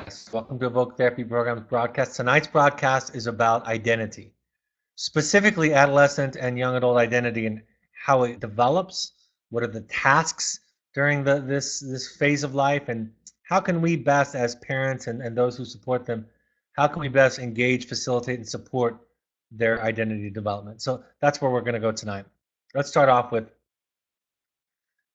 Yes, welcome to Evoke Therapy Program's broadcast. Tonight's broadcast is about identity, specifically adolescent and young adult identity and how it develops. What are the tasks during this phase of life, and how can we best, as parents and those who support them, how can we best engage, facilitate, and support their identity development? So that's where we're going to go tonight. Let's start off with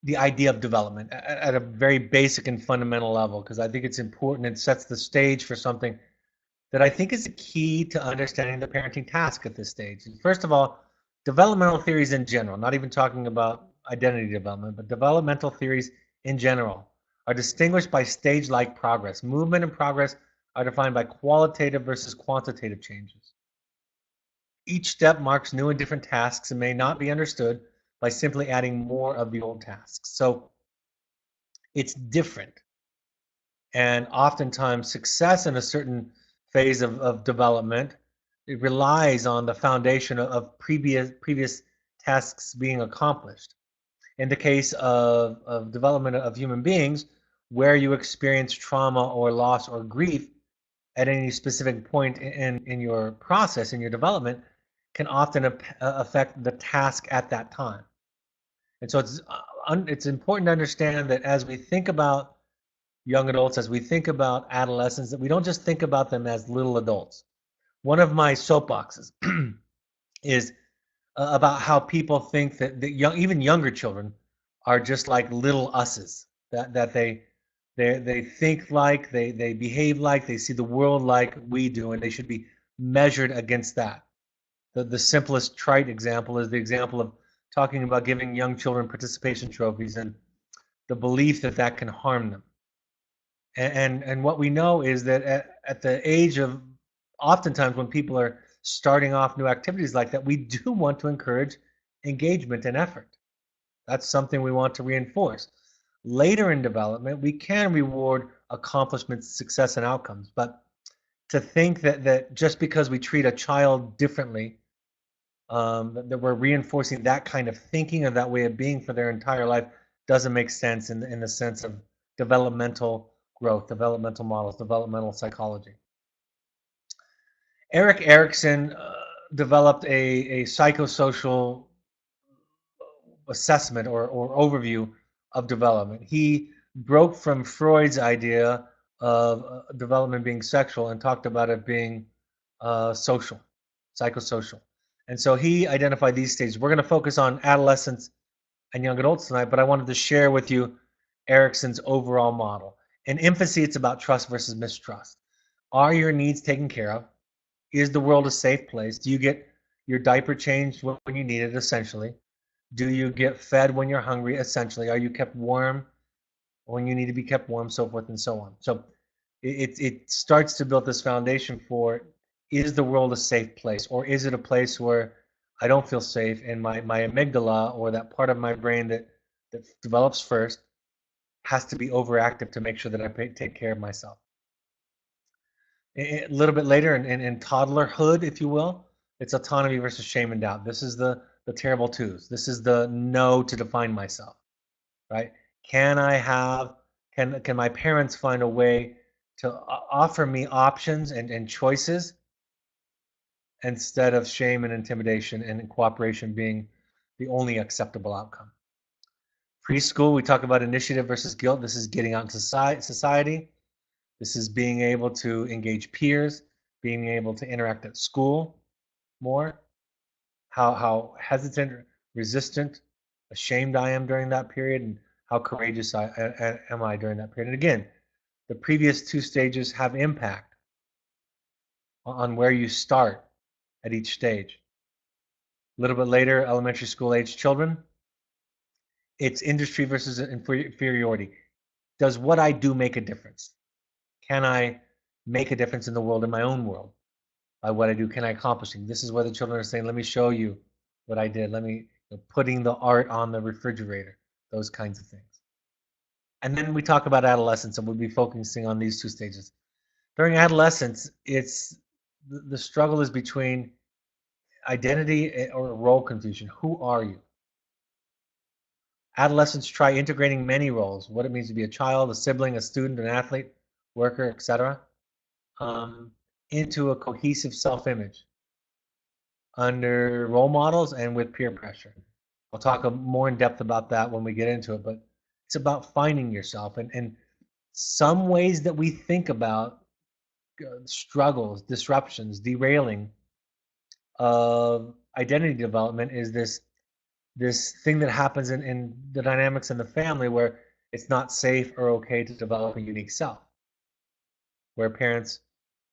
the idea of development at a very basic and fundamental level, because I think it's important and sets the stage for something that I think is the key to understanding the parenting task at this stage. And first of all, developmental theories in general, not even talking about identity development, but developmental theories in general are distinguished by stage-like progress. Movement and progress are defined by qualitative versus quantitative changes. Each step marks new and different tasks and may not be understood by simply adding more of the old tasks. So it's different. And oftentimes success in a certain phase of development, it relies on the foundation of previous tasks being accomplished. In the case of development of human beings, where you experience trauma or loss or grief at any specific point in your process, in your development, can often affect the task at that time. And so it's important to understand that as we think about young adults, as we think about adolescents, that we don't just think about them as little adults. One of my soapboxes is about how people think that even younger children are just like little us's, that they think like, they behave like, they see the world like we do, and they should be measured against that. The simplest trite example is the example of talking about giving young children participation trophies and the belief that that can harm them. And what we know is that at the age of, oftentimes when people are starting off new activities like that, we do want to encourage engagement and effort. That's something we want to reinforce. Later in development, we can reward accomplishments, success, and outcomes. But to think that just because we treat a child differently, that we're reinforcing that kind of thinking or that way of being for their entire life doesn't make sense in the sense of developmental growth, developmental models, developmental psychology. Erikson developed a psychosocial assessment or overview of development. He broke from Freud's idea of development being sexual and talked about it being social, psychosocial. And so he identified these stages. We're going to focus on adolescents and young adults tonight, but I wanted to share with you Erikson's overall model. In infancy, it's about trust versus mistrust. Are your needs taken care of? Is the world a safe place? Do you get your diaper changed when you need it, essentially? Do you get fed when you're hungry, essentially? Are you kept warm when you need to be kept warm, so forth and so on? So it starts to build this foundation for, is the world a safe place? Or is it a place where I don't feel safe and my amygdala, or that part of my brain that develops first, has to be overactive to make sure that I take care of myself? A little bit later in toddlerhood, if you will, it's autonomy versus shame and doubt. This is the terrible twos. This is the no to define myself, right? Can my parents find a way to offer me options and choices instead of shame and intimidation and cooperation being the only acceptable outcome? Preschool, we talk about initiative versus guilt. This is getting out into society. This is being able to engage peers, being able to interact at school more. How hesitant, resistant, ashamed I am during that period, and how courageous am I during that period. And again, the previous two stages have impact on where you start at each stage. A little bit later, elementary school age children, it's industry versus inferiority. Does what I do make a difference? Can I make a difference in the world, in my own world, by what I do? Can I accomplish it? This is where the children are saying, let me show you what I did. Let me, putting the art on the refrigerator, those kinds of things. And then we talk about adolescence, and we'll be focusing on these two stages. During adolescence, it's the struggle is between identity or role confusion. Who are you? Adolescents try integrating many roles, what it means to be a child, a sibling, a student, an athlete, worker, etc., into a cohesive self-image under role models and with peer pressure. I'll talk more in depth about that when we get into it, but it's about finding yourself. And some ways that we think about struggles, disruptions, derailing of identity development is this thing that happens in the dynamics in the family where it's not safe or okay to develop a unique self, where parents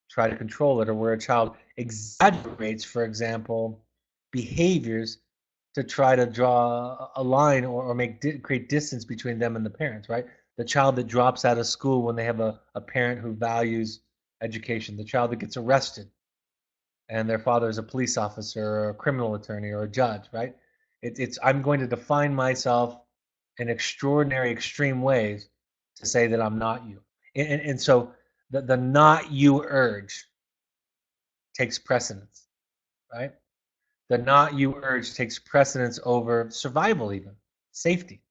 try to control it, or where a child exaggerates, for example, behaviors to try to draw a line or create distance between them and the parents, right? The child that drops out of school when they have a parent who values education, the child that gets arrested and their father is a police officer or a criminal attorney or a judge, right? It's I'm going to define myself in extraordinary, extreme ways to say that I'm not you. And so the not you urge takes precedence, right? The not you urge takes precedence over survival, even safety,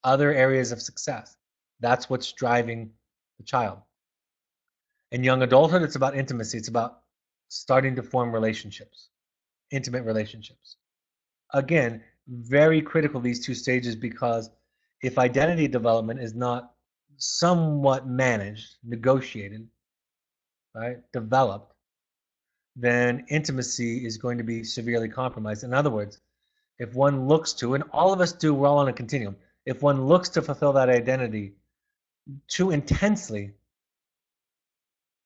other areas of success. That's what's driving the child. In young adulthood, it's about intimacy. It's about starting to form relationships, intimate relationships. Again, very critical, these two stages, because if identity development is not somewhat managed, negotiated, right, developed, then intimacy is going to be severely compromised. In other words, if one looks to, and all of us do, we're all on a continuum, if one looks to fulfill that identity too intensely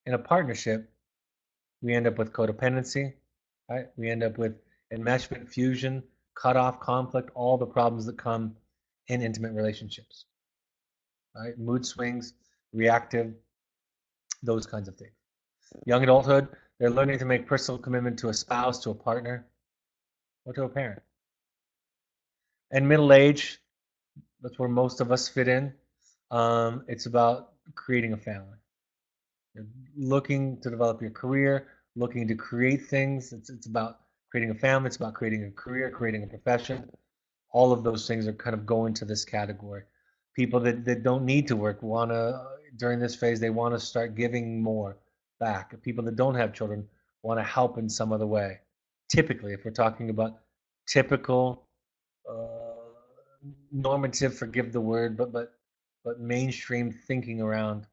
in a partnership, we end up with codependency, right? We end up with enmeshment, fusion, cutoff, conflict, all the problems that come in intimate relationships, right? Mood swings, reactive, those kinds of things. Young adulthood, they're learning to make personal commitment to a spouse, to a partner, or to a parent. And middle age, that's where most of us fit in. It's about creating a family. You're looking to develop your career, looking to create things. It's about creating a family. It's about creating a career, creating a profession. All of those things are kind of go into this category. People that don't need to work want to, during this phase, they want to start giving more back. People that don't have children want to help in some other way. Typically, if we're talking about typical normative, forgive the word, but mainstream thinking around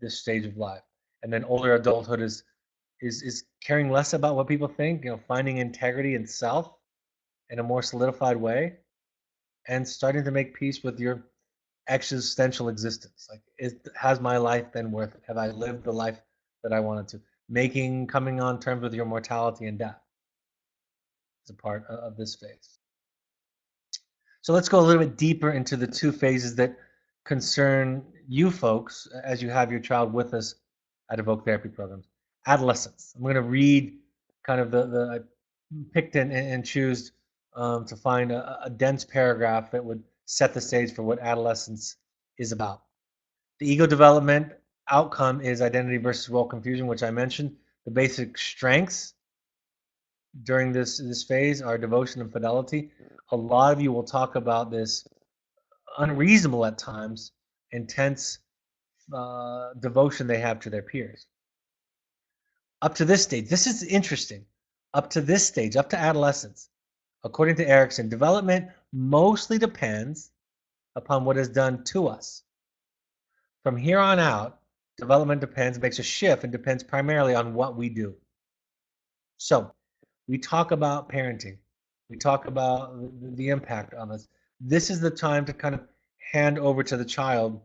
this stage of life. And then older adulthood is caring less about what people think, finding integrity in self in a more solidified way, and starting to make peace with your existential existence. Like, has my life been worth it? Have I lived the life that I wanted to? Coming on terms with your mortality and death is a part of this phase. So let's go a little bit deeper into the two phases that concern you folks as you have your child with us at Evoke Therapy Programs. Adolescence. I'm going to read kind of I picked and choose to find a dense paragraph that would set the stage for what adolescence is about. The ego development outcome is identity versus role confusion, which I mentioned. The basic strengths during this phase are devotion and fidelity. A lot of you will talk about this unreasonable at times, intense devotion they have to their peers. Up to this stage, this is interesting. Up to this stage, up to adolescence, according to Erikson, development mostly depends upon what is done to us. From here on out, development makes a shift and depends primarily on what we do. So, we talk about parenting. We talk about the impact on us. This is the time to kind of hand over to the child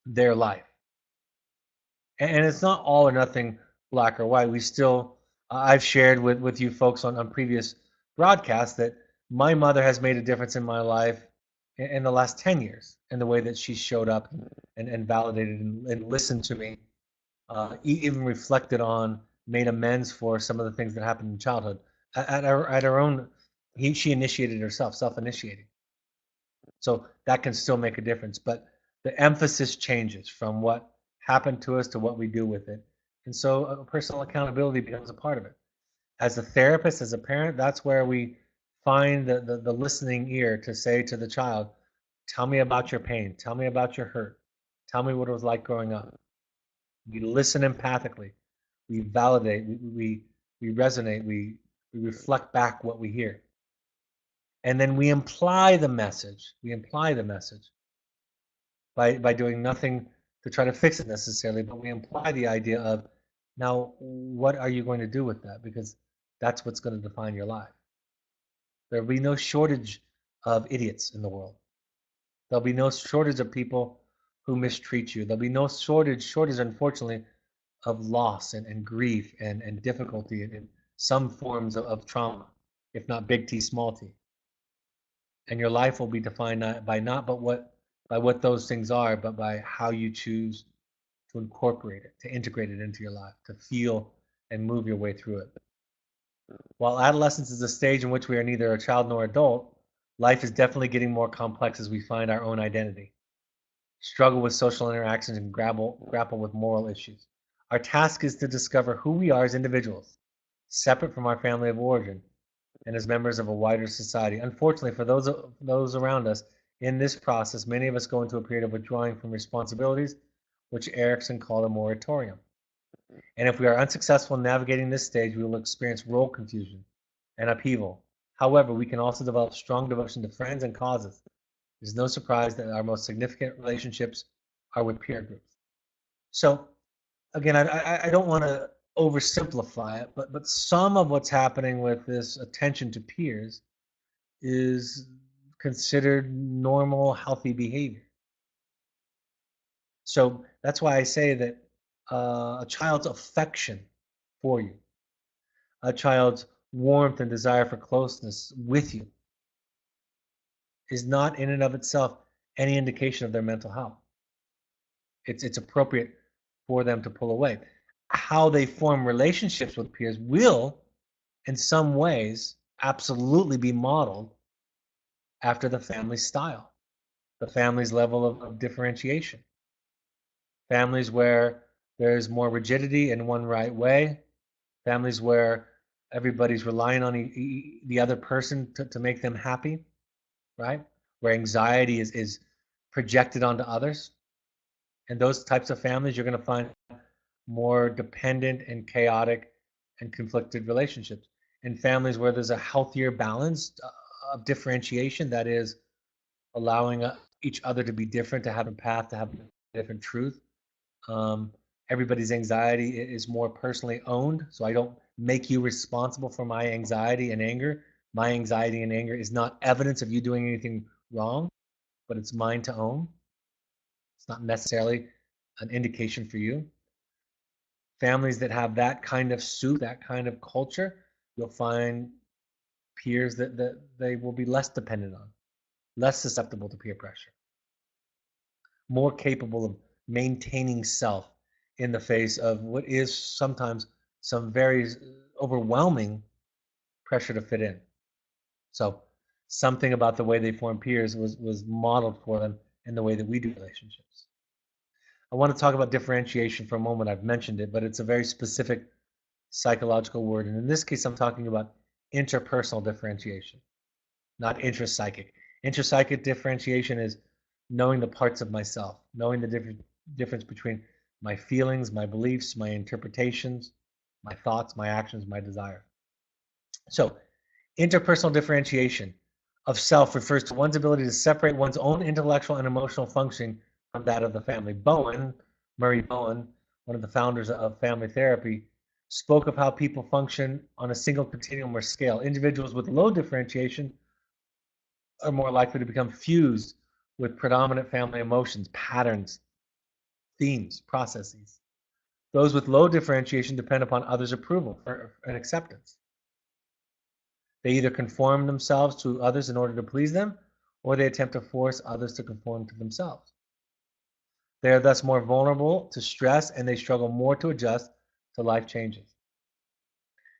their life. And it's not all or nothing, black or white. We still, I've shared with you folks on previous broadcasts that my mother has made a difference in my life in the last 10 years in the way that she showed up and validated and listened to me, even reflected on, made amends for some of the things that happened in childhood. At her own, she initiated herself, self-initiating. So that can still make a difference. But the emphasis changes from what happened to us to what we do with it. And so personal accountability becomes a part of it. As a therapist, as a parent, that's where we find the listening ear to say to the child, tell me about your pain. Tell me about your hurt. Tell me what it was like growing up. We listen empathically. We validate. We resonate. We reflect back what we hear. And then we imply the message. We imply the message by doing nothing to try to fix it necessarily, but we imply the idea of, now, what are you going to do with that? Because that's what's going to define your life. There'll be no shortage of idiots in the world. There'll be no shortage of people who mistreat you. There'll be no shortage, unfortunately, of loss and grief and difficulty and some forms of trauma, if not big T, small t. And your life will be defined by what those things are, but by how you choose to incorporate it, to integrate it into your life, to feel and move your way through it. While adolescence is a stage in which we are neither a child nor adult, life is definitely getting more complex as we find our own identity, struggle with social interactions, and grapple with moral issues. Our task is to discover who we are as individuals, separate from our family of origin, and as members of a wider society. Unfortunately, for those around us, in this process, many of us go into a period of withdrawing from responsibilities, which Erikson called a moratorium. And if we are unsuccessful in navigating this stage, we will experience role confusion and upheaval. However, we can also develop strong devotion to friends and causes. It is no surprise that our most significant relationships are with peer groups. So, again, I don't want to oversimplify it, but some of what's happening with this attention to peers is considered normal, healthy behavior. So that's why I say that a child's affection for you, a child's warmth and desire for closeness with you, is not in and of itself any indication of their mental health. It's appropriate for them to pull away. How they form relationships with peers will, in some ways, absolutely be modeled after the family style, the family's level of differentiation. Families where there's more rigidity in one right way, families where everybody's relying on the other person to make them happy, right? Where anxiety is projected onto others. And those types of families, you're going to find more dependent and chaotic and conflicted relationships. In families where there's a healthier balance of differentiation, that is allowing each other to be different, to have a path, to have a different truth. Everybody's anxiety is more personally owned, so I don't make you responsible for my anxiety and anger. My anxiety and anger is not evidence of you doing anything wrong, but it's mine to own. It's not necessarily an indication for you. Families that have that kind of soup, that kind of culture, you'll find peers that they will be less dependent on, less susceptible to peer pressure, more capable of maintaining self in the face of what is sometimes some very overwhelming pressure to fit in. So something about the way they form peers was modeled for them in the way that we do relationships. I want to talk about differentiation for a moment. I've mentioned it, but it's a very specific psychological word. And in this case, I'm talking about interpersonal differentiation, not intrapsychic. Intrapsychic differentiation is knowing the parts of myself, knowing the difference between my feelings, my beliefs, my interpretations, my thoughts, my actions, my desire. So, interpersonal differentiation of self refers to one's ability to separate one's own intellectual and emotional functioning from that of the family. Murray Bowen, one of the founders of family therapy, spoke of how people function on a single continuum or scale. Individuals with low differentiation are more likely to become fused with predominant family emotions, patterns, themes, processes. Those with low differentiation depend upon others' approval and acceptance. They either conform themselves to others in order to please them, or they attempt to force others to conform to themselves. They are thus more vulnerable to stress, and they struggle more to adjust to life changes.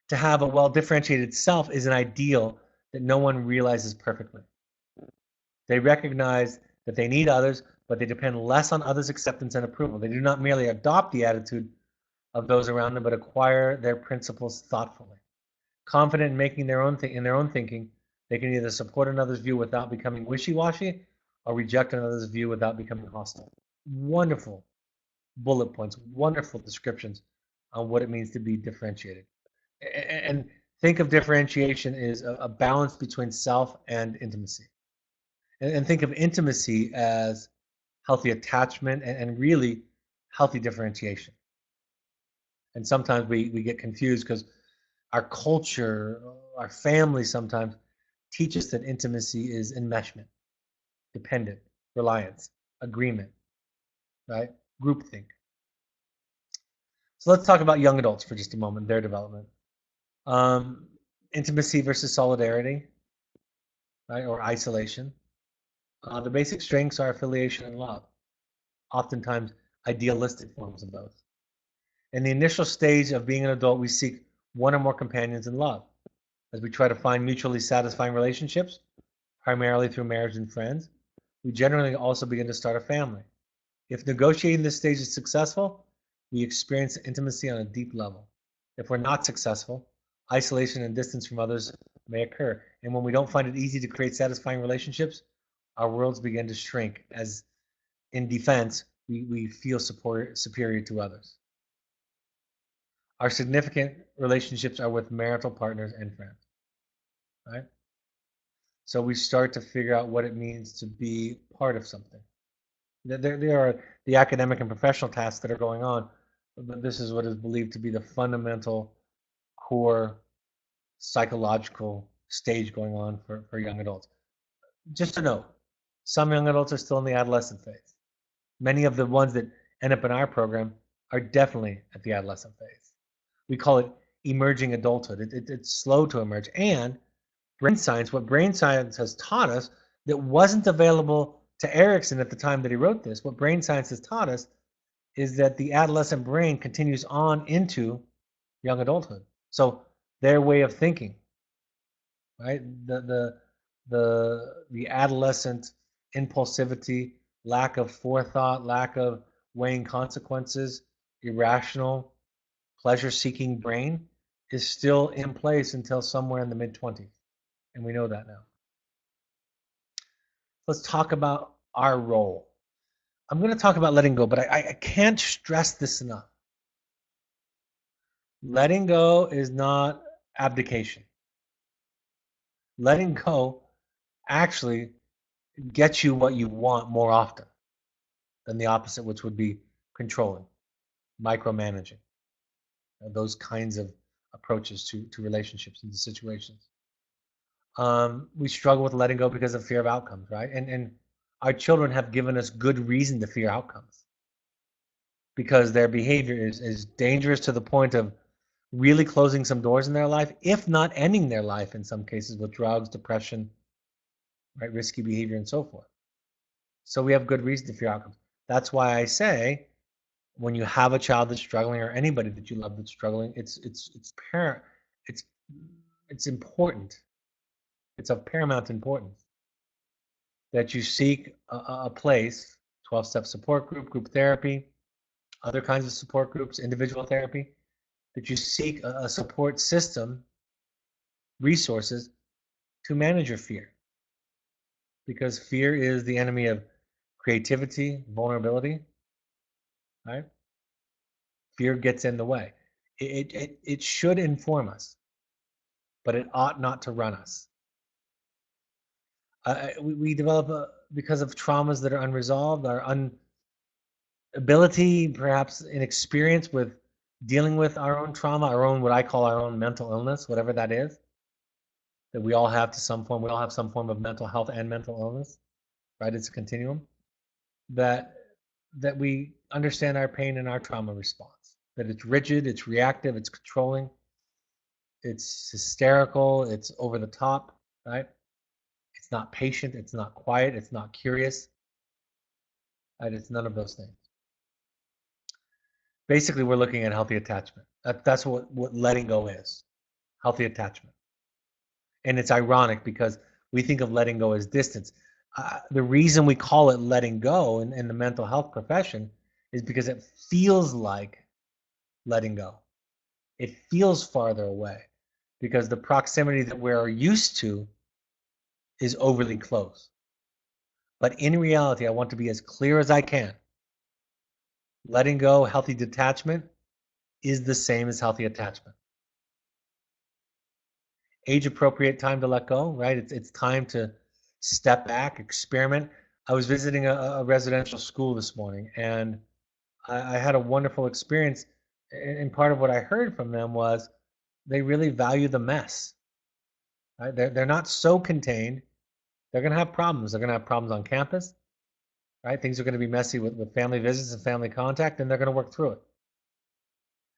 To have a well-differentiated self is an ideal that no one realizes perfectly. They recognize that they need others, but they depend less on others' acceptance and approval. They do not merely adopt the attitude of those around them, but acquire their principles thoughtfully. Confident in making their own in their own thinking, they can either support another's view without becoming wishy-washy, or reject another's view without becoming hostile. wonderful bullet points, wonderful descriptions on what it means to be differentiated. And think of differentiation as a balance between self and intimacy. And think of intimacy as healthy attachment and really healthy differentiation. And sometimes we get confused because our culture, our family sometimes teach us that intimacy is enmeshment, dependent, reliance, agreement, right? Groupthink. So let's talk about young adults for just a moment, their development. Um, Intimacy versus solidarity, right, or isolation. The basic strengths are affiliation and love, oftentimes idealistic forms of those. In the initial stage of being an adult, we seek one or more companions in love. As we try to find mutually satisfying relationships, primarily through marriage and friends, we generally also begin to start a family. If negotiating this stage is successful, we experience intimacy on a deep level. If we're not successful, isolation and distance from others may occur. And when we don't find it easy to create satisfying relationships, our worlds begin to shrink as, in defense, we feel superior to others. Our significant relationships are with marital partners and friends, right? So we start to figure out what it means to be part of something. There are the academic and professional tasks that are going on, but this is what is believed to be the fundamental core psychological stage going on for young adults. Just a note, some young adults are still in the adolescent phase. Many of the ones that end up in our program are definitely at the adolescent phase. We call it emerging adulthood. It's slow to emerge. And brain science, what brain science has taught us that wasn't available to Erikson at the time that he wrote this, what brain science has taught us is that the adolescent brain continues on into young adulthood. So their way of thinking, right? The adolescent impulsivity, lack of forethought, lack of weighing consequences, irrational, pleasure-seeking brain is still in place until somewhere in the mid-20s, and we know that now. Let's talk about our role. I'm going to talk about letting go, but I can't stress this enough. Letting go is not abdication. Letting go actually gets you what you want more often than the opposite, which would be controlling, micromanaging, those kinds of approaches to relationships and to situations. We struggle with letting go because of fear of outcomes, right? And our children have given us good reason to fear outcomes because their behavior is dangerous to the point of really closing some doors in their life, if not ending their life in some cases with drugs, depression, right, risky behavior, and so forth. So we have good reason to fear outcomes. That's why I say when you have a child that's struggling or anybody that you love that's struggling, it's parent, it's it's important. It's of paramount importance that you seek a place, 12-step support group, group therapy, other kinds of support groups, individual therapy, that you seek a support system, resources to manage your fear. Because fear is the enemy of creativity, vulnerability, right? Fear gets in the way. It should inform us, but it ought not to run us. We develop because of traumas that are unresolved, our ability, perhaps inexperience with dealing with our own trauma, our own, what I call our own mental illness, whatever that is, that we all have to some form. We all have some form of mental health and mental illness, right? It's a continuum. That we understand our pain and our trauma response. That it's rigid, it's reactive, it's controlling, it's hysterical, it's over the top, right? It's not patient, it's not quiet, it's not curious, right? It's none of those things. Basically, we're looking at healthy attachment. That's what letting go is, healthy attachment. And it's ironic because we think of letting go as distance. The reason we call it letting go in the mental health profession is because it feels like letting go. It feels farther away because the proximity that we're used to is overly close. But in reality, I want to be as clear as I can. letting go, healthy detachment is the same as healthy attachment. Age appropriate time to let go, right? It's time to step back, experiment. I was visiting a residential school this morning, and I had a wonderful experience. And part of what I heard from them was they really value the mess. Right? They're not so contained. They're going to have problems. They're going to have problems on campus, right? Things are going to be messy with family visits and family contact, and they're going to work through it.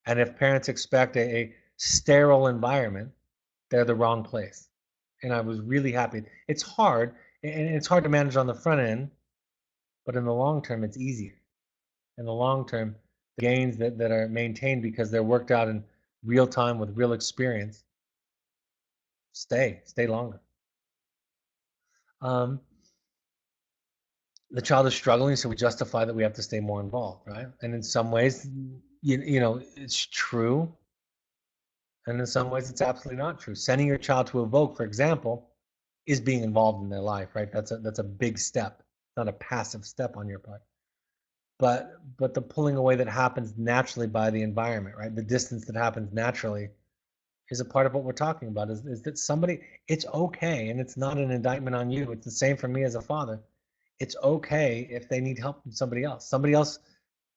And if parents expect a sterile environment, they're the wrong place. And I was really happy. It's hard, and it's hard to manage on the front end, but in the long term, it's easier. In the long term, the gains that are maintained because they're worked out in real time with real experience stay longer. Um, the child is struggling, so we justify that we have to stay more involved, right? And in some ways, it's true, and in some ways, it's absolutely not true. Sending your child to evoke, for example, is being involved in their life, right? That's a big step, not a passive step on your part. But the pulling away that happens naturally by the environment, right? The distance that happens naturally is a part of what we're talking about. Is that somebody? It's okay, and it's not an indictment on you. It's the same for me as a father. It's okay if they need help from somebody else. Somebody else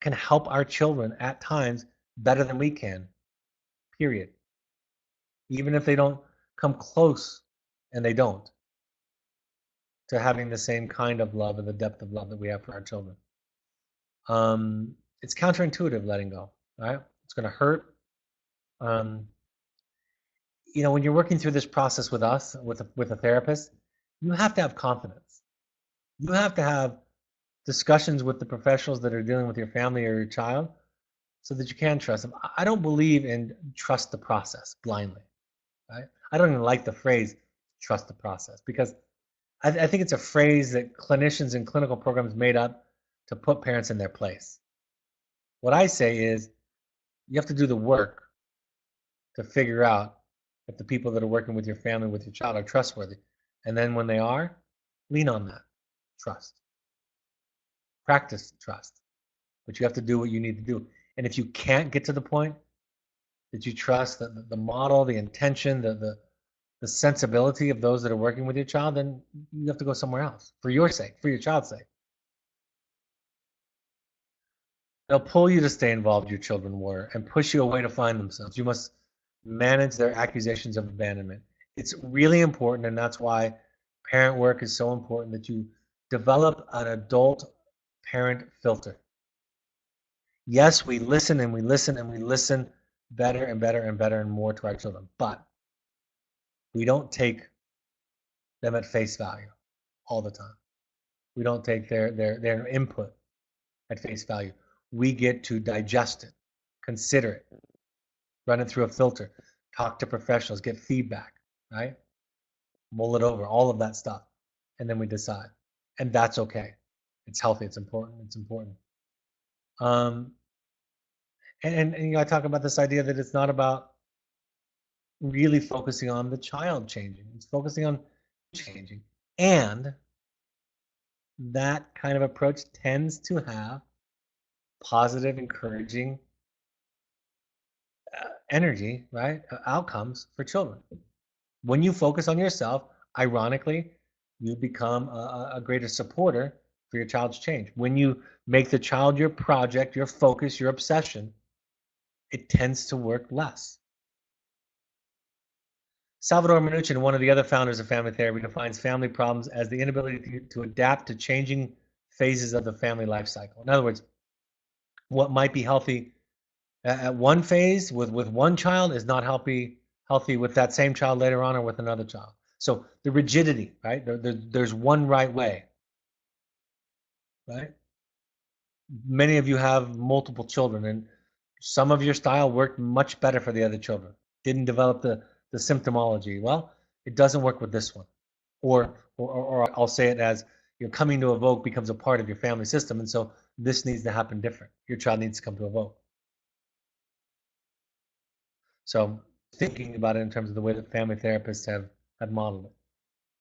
can help our children at times better than we can. Period. Even if they don't come close, and they don't, to having the same kind of love and the depth of love that we have for our children. It's counterintuitive letting go, right? It's going to hurt. Um, when you're working through this process with us, with a therapist, you have to have confidence. You have to have discussions with the professionals that are dealing with your family or your child so that you can trust them. I don't believe in trust the process blindly, right? I don't even like the phrase trust the process because I think it's a phrase that clinicians and clinical programs made up to put parents in their place. What I say is you have to do the work to figure out if the people that are working with your family, with your child, are trustworthy. And then when they are, lean on that trust. Practice trust. But you have to do what you need to do. And if you can't get to the point that you trust the model, the intention, the sensibility of those that are working with your child, then you have to go somewhere else for your sake, for your child's sake. They'll pull you to stay involved, your children were, and push you away to find themselves. You must manage their accusations of abandonment. It's really important, and that's why parent work is so important, that you develop an adult parent filter. Yes, we listen and we listen and we listen better and better and better and more to our children, but we don't take them at face value all the time. We don't take their input at face value. We get to digest it, consider it, run it through a filter, talk to professionals, get feedback, right? Mull it over, all of that stuff, and then we decide. And that's okay. It's healthy. It's important. It's important. Um, and I talk about this idea that it's not about really focusing on the child changing. It's focusing on changing. And that kind of approach tends to have positive, encouraging energy, right? Outcomes for children. When you focus on yourself, ironically, you become a greater supporter for your child's change. When you make the child your project, your focus, your obsession, it tends to work less. Salvador Minuchin, one of the other founders of family therapy, defines family problems as the inability to adapt to changing phases of the family life cycle. In other words, what might be healthy at one phase with one child is not healthy with that same child later on or with another child. So the rigidity, right? There's one right way, right? Many of you have multiple children, and some of your style worked much better for the other children. Didn't develop the symptomology. Well, it doesn't work with this one. Or I'll say it as coming to evoke becomes a part of your family system, and so this needs to happen different. Your child needs to come to evoke. So thinking about it in terms of the way that family therapists have modeled it.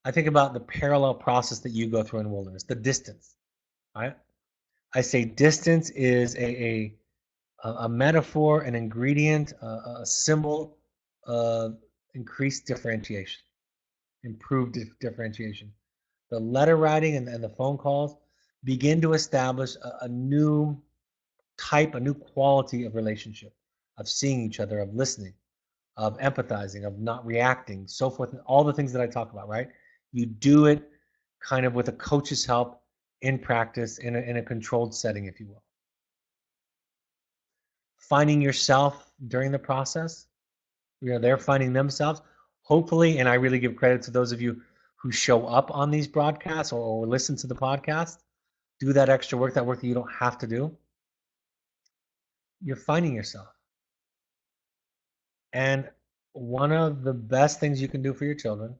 I think about the parallel process that you go through in wilderness, the distance, right? I say distance is a metaphor, an ingredient, a symbol of increased differentiation, improved differentiation. The letter writing and the phone calls begin to establish a new type, a new quality of relationship, of seeing each other, of listening, of empathizing, of not reacting, so forth, and all the things that I talk about, right? You do it kind of with a coach's help in practice, in a controlled setting, if you will. Finding yourself during the process, they're finding themselves. Hopefully, and I really give credit to those of you who show up on these broadcasts or listen to the podcast, do that extra work, that work that you don't have to do. You're finding yourself. And one of the best things you can do for your children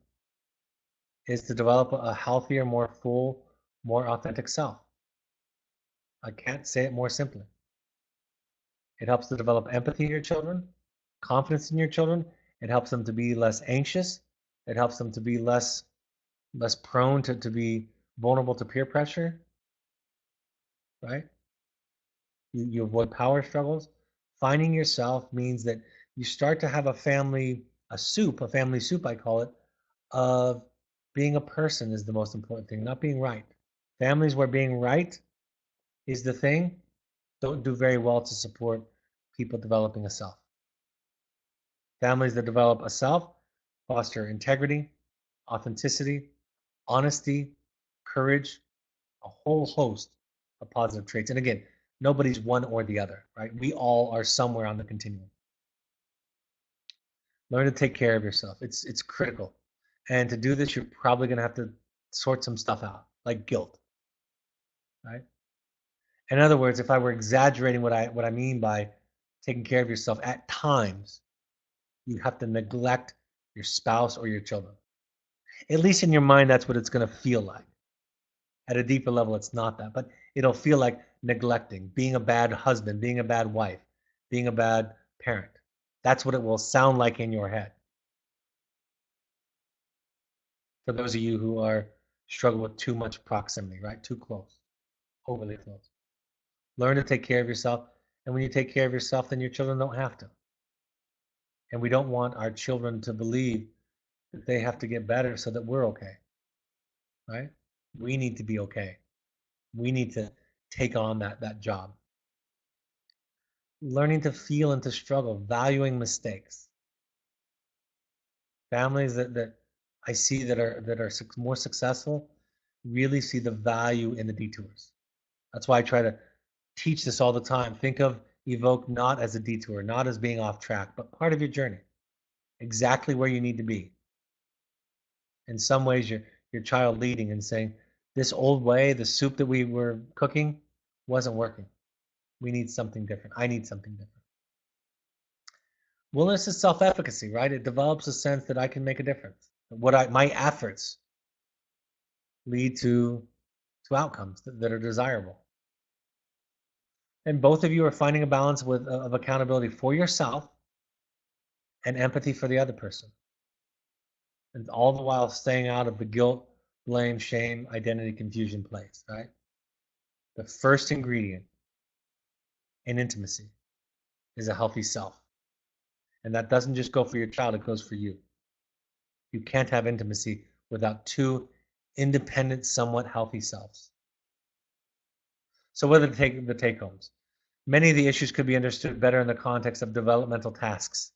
is to develop a healthier, more full, more authentic self. I can't say it more simply. It helps to develop empathy in your children, confidence in your children. It helps them to be less anxious. It helps them to be less prone to be vulnerable to peer pressure, right? You avoid power struggles. Finding yourself means that you start to have a family soup, I call it, of being a person is the most important thing, not being right. Families where being right is the thing don't do very well to support people developing a self. Families that develop a self foster integrity, authenticity, honesty, courage, a whole host of positive traits. And again, nobody's one or the other, right? We all are somewhere on the continuum. Learn to take care of yourself. It's critical. And to do this, you're probably going to have to sort some stuff out, like guilt, right? In other words, if I were exaggerating what I mean by taking care of yourself, at times you have to neglect your spouse or your children. At least in your mind, that's what it's going to feel like. At a deeper level, it's not that, but it'll feel like neglecting, being a bad husband, being a bad wife, being a bad parent. That's what it will sound like in your head. For those of you who are struggle with too much proximity, right? Too close, overly close. Learn to take care of yourself. And when you take care of yourself, then your children don't have to. And we don't want our children to believe that they have to get better so that we're okay, right? We need to be okay. We need to take on that job. Learning to feel and to struggle, valuing mistakes. Families that I see that are more successful really see the value in the detours. That's why I try to teach this all the time. Think of Evoke not as a detour, not as being off track, but part of your journey. Exactly where you need to be. In some ways, your child leading and saying, this old way, the soup that we were cooking wasn't working. We need something different. I need something different. Willingness is self-efficacy, right? It develops a sense that I can make a difference. My efforts lead to outcomes that are desirable. And both of you are finding a balance of accountability for yourself and empathy for the other person. And all the while staying out of the guilt, blame, shame, identity confusion place, right? The first ingredient in intimacy is a healthy self. And that doesn't just go for your child, it goes for you. You can't have intimacy without two independent, somewhat healthy selves. So what are the take-homes? Many of the issues could be understood better in the context of developmental tasks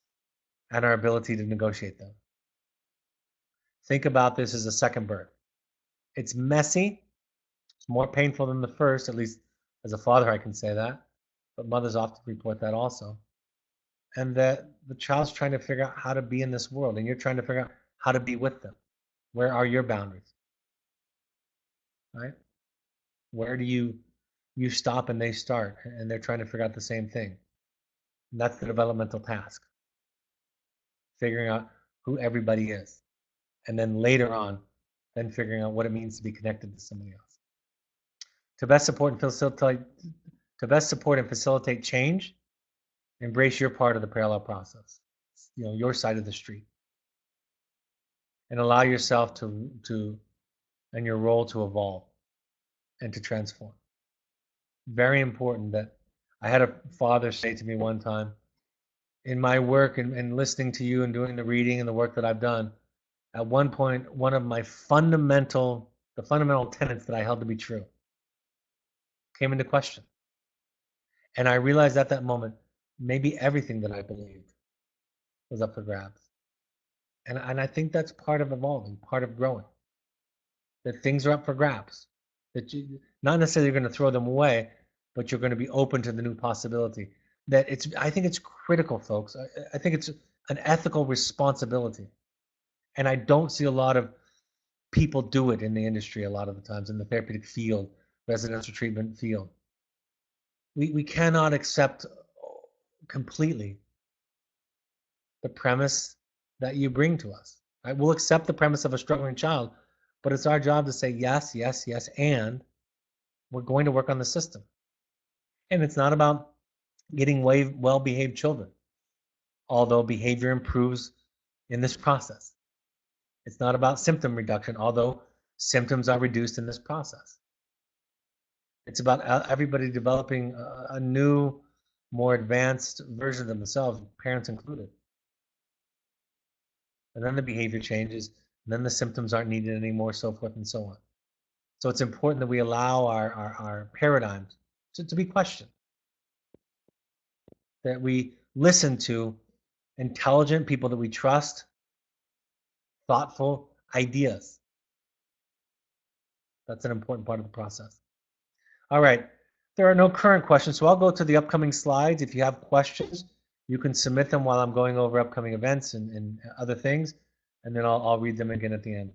and our ability to negotiate them. Think about this as a second birth. It's messy. It's more painful than the first, at least as a father I can say that, but mothers often report that also. And that the child's trying to figure out how to be in this world, and you're trying to figure out how to be with them. Where are your boundaries, right? Where do you stop and they start, and they're trying to figure out the same thing. And that's the developmental task, figuring out who everybody is. And then later on, then figuring out what it means to be connected to somebody else. To best support and facilitate change, embrace your part of the parallel process. Your side of the street. And allow yourself to and your role to evolve and to transform. Very important that I had a father say to me one time, in my work and listening to you and doing the reading and the work that I've done, at one point, one of my the fundamental tenets that I held to be true came into question. And I realized at that moment, maybe everything that I believed was up for grabs. And I think that's part of evolving, part of growing, that things are up for grabs, that you, not necessarily you're going to throw them away, but you're going to be open to the new possibility. I think it's critical, folks. I think it's an ethical responsibility. And I don't see a lot of people do it in the industry a lot of the times in the therapeutic field, residential treatment field. We cannot accept completely the premise that you bring to us. Right? We'll accept the premise of a struggling child, but it's our job to say yes, yes, yes, and we're going to work on the system. And it's not about getting well-behaved children, although behavior improves in this process. It's not about symptom reduction, although symptoms are reduced in this process. It's about everybody developing a new, more advanced version of themselves, parents included. And then the behavior changes, and then the symptoms aren't needed anymore, so forth and so on. So it's important that we allow our paradigms to be questioned, that we listen to intelligent people that we trust, thoughtful ideas. That's an important part of the process. All right. There are no current questions, so I'll go to the upcoming slides. If you have questions, you can submit them while I'm going over upcoming events and other things, and then I'll read them again at the end.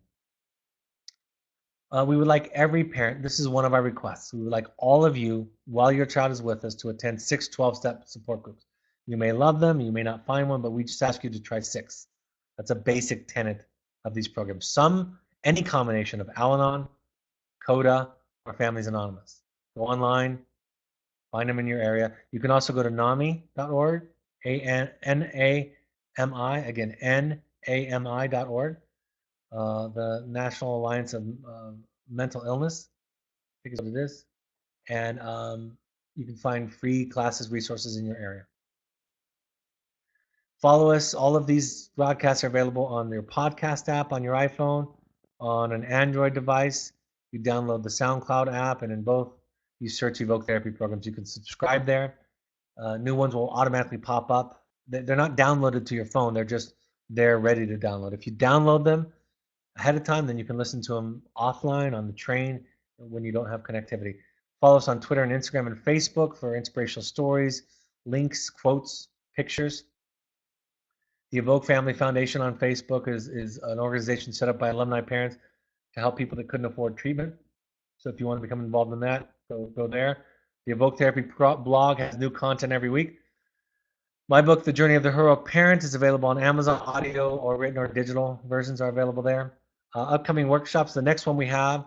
We would like every parent, this is one of our requests, we would like all of you, while your child is with us, to attend 6 12-step support groups. You may love them, you may not find one, but we just ask you to try 6. That's a basic tenet of these programs. Any combination of Al-Anon, CODA, or Families Anonymous. Go online, find them in your area. You can also go to NAMI.org, A-N-A-M-I, again, N-A-M-I.org. The National Alliance of Mental Illness, I think is what it is. And you can find free classes, resources in your area. Follow us. All of these broadcasts are available on your podcast app on your iPhone, on an Android device. You download the SoundCloud app, and in both, you search Evoke Therapy Programs. You can subscribe there. New ones will automatically pop up. They're not downloaded to your phone. They're just there ready to download. If you download them ahead of time, then you can listen to them offline on the train when you don't have connectivity. Follow us on Twitter and Instagram and Facebook for inspirational stories, links, quotes, pictures. The Evoke Family Foundation on Facebook is an organization set up by alumni parents to help people that couldn't afford treatment. So if you want to become involved in that, go there. The Evoke Therapy blog has new content every week. My book, The Journey of the Heroic Parent, is available on Amazon. Audio or written or digital versions are available there. Upcoming workshops, the next one we have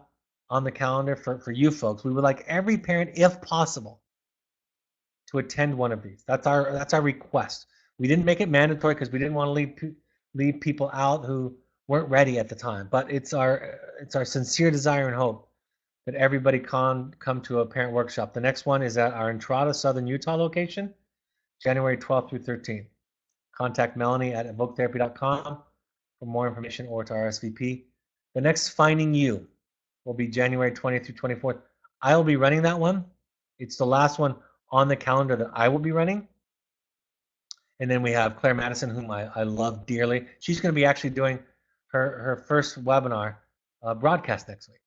on the calendar for you folks, we would like every parent, if possible, to attend one of these. That's our request. We didn't make it mandatory because we didn't want to leave people out who weren't ready at the time. But it's our sincere desire and hope that everybody can come to a parent workshop. The next one is at our Entrada, Southern Utah location, January 12th through 13th. Contact Melanie at evoketherapy.com for more information or to RSVP. The next Finding You will be January 20th through 24th. I will be running that one. It's the last one on the calendar that I will be running. And then we have Claire Madison, whom I love dearly. She's going to be actually doing her first webinar broadcast next week.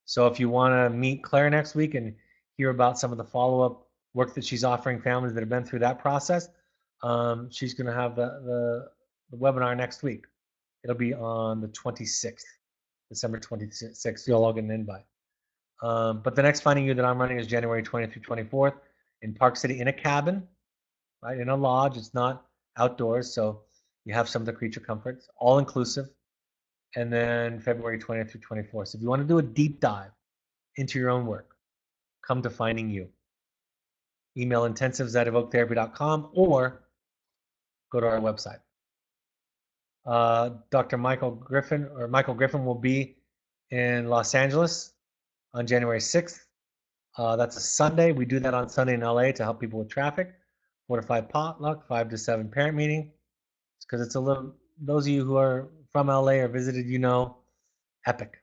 So if you want to meet Claire next week and hear about some of the follow-up work that she's offering families that have been through that process, she's going to have the webinar next week. It'll be on the 26th, December 26th. You'll all get an invite. But the next Finding You that I'm running is January 20th through 24th in Park City in a cabin, right, in a lodge. It's not outdoors, so you have some of the creature comforts, all inclusive. And then February 20th through 24th. So if you want to do a deep dive into your own work, come to Finding You. Email intensives@evoketherapy.com or go to our website. Dr. Michael Griffin will be in Los Angeles on January 6th. That's a Sunday. We do that on Sunday in LA to help people with traffic. 4 to 5 potluck, 5 to 7 parent meeting. Because it's a little, those of you who are from LA or visited, epic,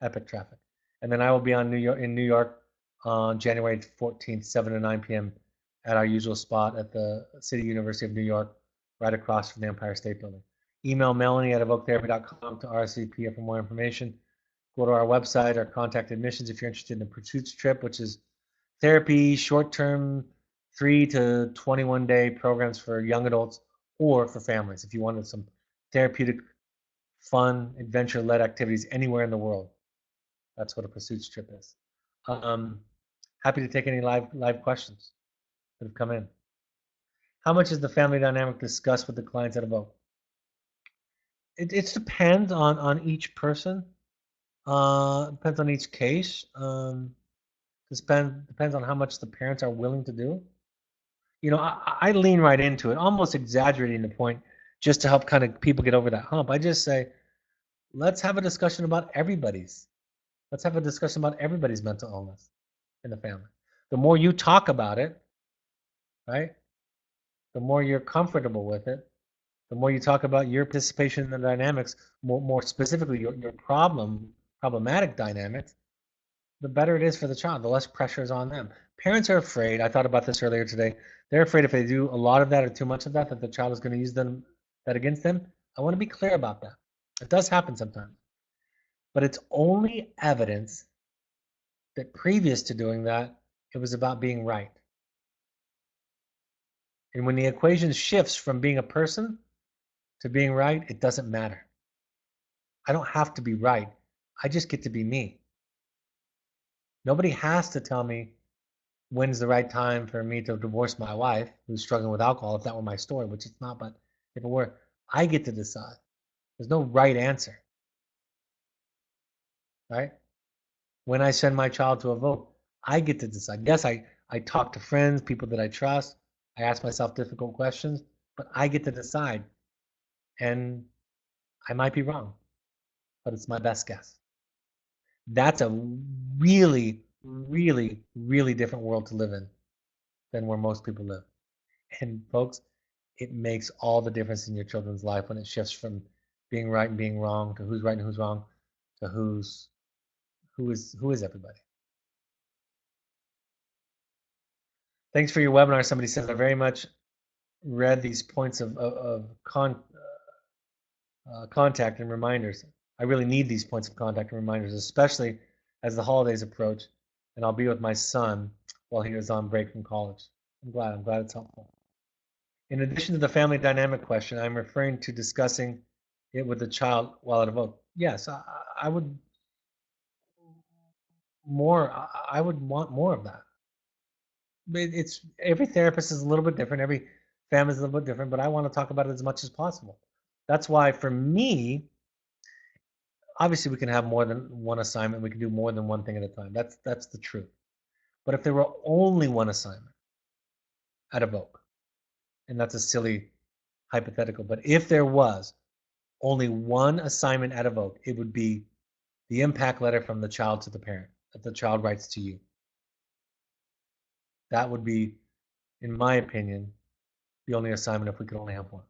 epic traffic. And then I will be in New York on January 14th, 7 to 9 p.m. at our usual spot at the City University of New York, right across from the Empire State Building. Email Melanie at evoketherapy.com to RSVP for more information. Go to our website or contact admissions if you're interested in the Pursuits trip, which is therapy, short-term, 3 to 21-day programs for young adults or for families if you wanted some therapeutic, fun, adventure-led activities anywhere in the world. That's what a Pursuits trip is. Um, happy to take any live questions that have come in. How much is the family dynamic discussed with the clients at Evoke? It depends on each person. Depends on each case. Depends on how much the parents are willing to do. I lean right into it, almost exaggerating the point just to help kind of people get over that hump. I just say, let's have a discussion about everybody's. Let's have a discussion about everybody's mental illness in the family. The more you talk about it, right? The more you're comfortable with it, the more you talk about your participation in the dynamics, more specifically your problematic dynamics, the better it is for the child, the less pressure is on them. Parents are afraid, I thought about this earlier today, they're afraid if they do a lot of that or too much of that, that the child is going to use that against them. I want to be clear about that. It does happen sometimes. But it's only evidence that previous to doing that, it was about being right. And when the equation shifts from being a person to being right, it doesn't matter. I don't have to be right. I just get to be me. Nobody has to tell me when's the right time for me to divorce my wife who's struggling with alcohol, if that were my story, which it's not, but if it were, I get to decide. There's no right answer, right? When I send my child to a vote, I get to decide. Yes, I talk to friends, people that I trust. I ask myself difficult questions, but I get to decide. And I might be wrong, but it's my best guess. That's a really, really, really different world to live in than where most people live. And folks, it makes all the difference in your children's life when it shifts from being right and being wrong to who's right and who's wrong to who is everybody. Thanks for your webinar. Somebody says I very much read these points of contact and reminders. I really need these points of contact and reminders, especially as the holidays approach, and I'll be with my son while he is on break from college. I'm glad it's helpful. In addition to the family dynamic question, I'm referring to discussing it with the child while at a vote. Yes, I would I would want more of that. It's every therapist is a little bit different, every family is a little bit different, but I want to talk about it as much as possible. That's why for me, obviously we can have more than one assignment, we can do more than one thing at a time. That's the truth. But if there were only one assignment at Evoke, and that's a silly hypothetical, but if there was only one assignment at Evoke, it would be the impact letter from the child to the parent that the child writes to you. That would be, in my opinion, the only assignment if we could only have one.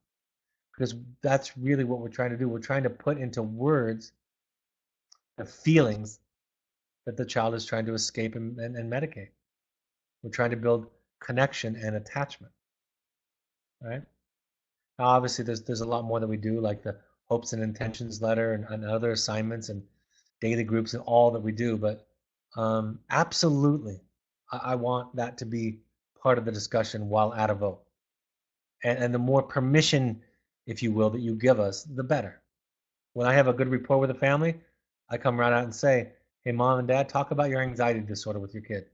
Because that's really what we're trying to do. We're trying to put into words the feelings that the child is trying to escape and medicate. We're trying to build connection and attachment, right? Now, obviously, there's a lot more that we do, like the hopes and intentions letter and other assignments and daily groups and all that we do. But absolutely, I want that to be part of the discussion while at a vote. And the more permission, if you will, that you give us, the better. When I have a good rapport with a family, I come right out and say, hey, mom and dad, talk about your anxiety disorder with your kid.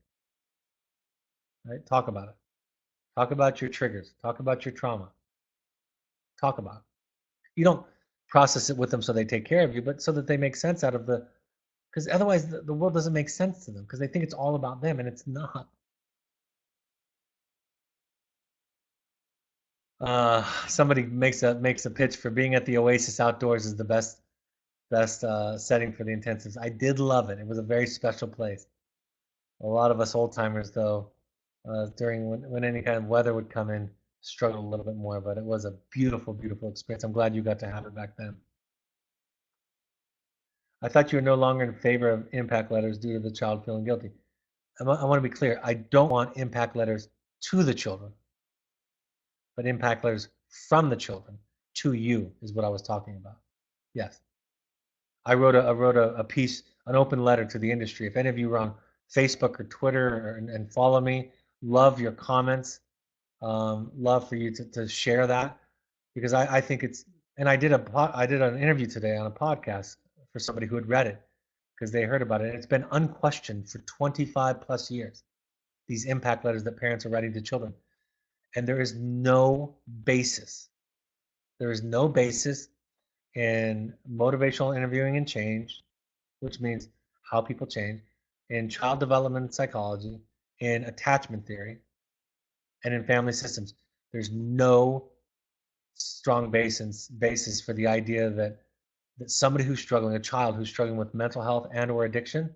Right? Talk about it. Talk about your triggers. Talk about your trauma. Talk about it. You don't process it with them so they take care of you, but so that they make sense out of because otherwise the world doesn't make sense to them because they think it's all about them and it's not. Somebody makes a pitch for being at the Oasis outdoors is the best setting for the intensives. I did love it. It was a very special place. A lot of us old timers, though, during when any kind of weather would come in, struggled a little bit more. But it was a beautiful, beautiful experience. I'm glad you got to have it back then. I thought you were no longer in favor of impact letters due to the child feeling guilty. I want to be clear. I don't want impact letters to the children, but impact letters from the children to you is what I was talking about. Yes. I wrote a piece, an open letter to the industry. If any of you are on Facebook or Twitter and follow me, love your comments. Love for you to share that because I think it's, and I did an interview today on a podcast for somebody who had read it because they heard about it. And it's been unquestioned for 25 plus years, these impact letters that parents are writing to children. And there is no basis. There is no basis in motivational interviewing and change, which means how people change, in child development psychology, in attachment theory, and in family systems. There's no strong basis for the idea that somebody who's struggling, a child who's struggling with mental health and or addiction,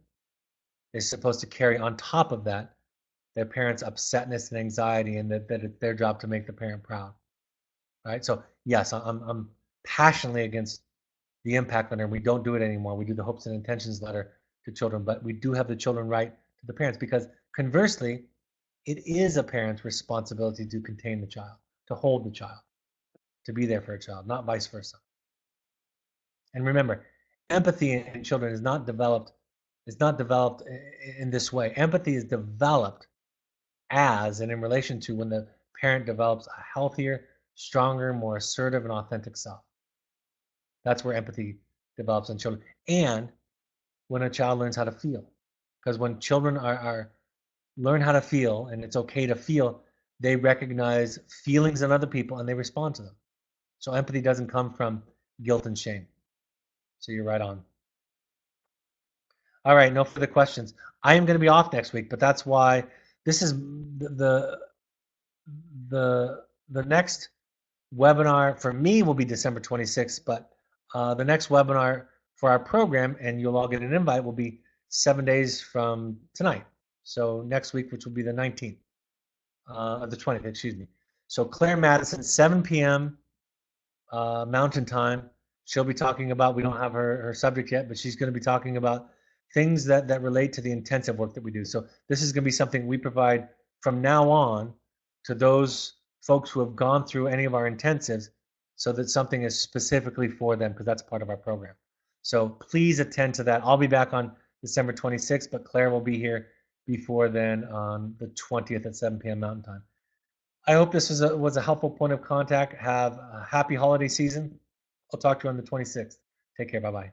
is supposed to carry on top of that their parents' upsetness and anxiety, and that it's their job to make the parent proud. Right? So yes, I'm passionately against the impact letter. We don't do it anymore. We do the hopes and intentions letter to children, but we do have the children write to the parents because conversely, it is a parent's responsibility to contain the child, to hold the child, to be there for a child, not vice versa. And remember, empathy in children is not developed in this way. Empathy is developed as and in relation to when the parent develops a healthier, stronger, more assertive and authentic self. That's where empathy develops in children. And when a child learns how to feel. Because when children are learn how to feel, and it's okay to feel, they recognize feelings in other people and they respond to them. So empathy doesn't come from guilt and shame. So you're right on. All right, no further questions. I am going to be off next week, but that's why this is the next webinar for me will be December 26th, but the next webinar for our program, and you'll all get an invite, will be 7 days from tonight. So next week, which will be the 19th, the 20th, excuse me. So Claire Madison, 7 p.m. Mountain Time. She'll be talking about, we don't have her subject yet, but she's going to be talking about things that relate to the intensive work that we do. So this is going to be something we provide from now on to those folks who have gone through any of our intensives, so that something is specifically for them, because that's part of our program. So please attend to that. I'll be back on December 26th, but Claire will be here before then on the 20th at 7 p.m. Mountain Time. I hope this was a helpful point of contact. Have a happy holiday season. I'll talk to you on the 26th. Take care. Bye-bye.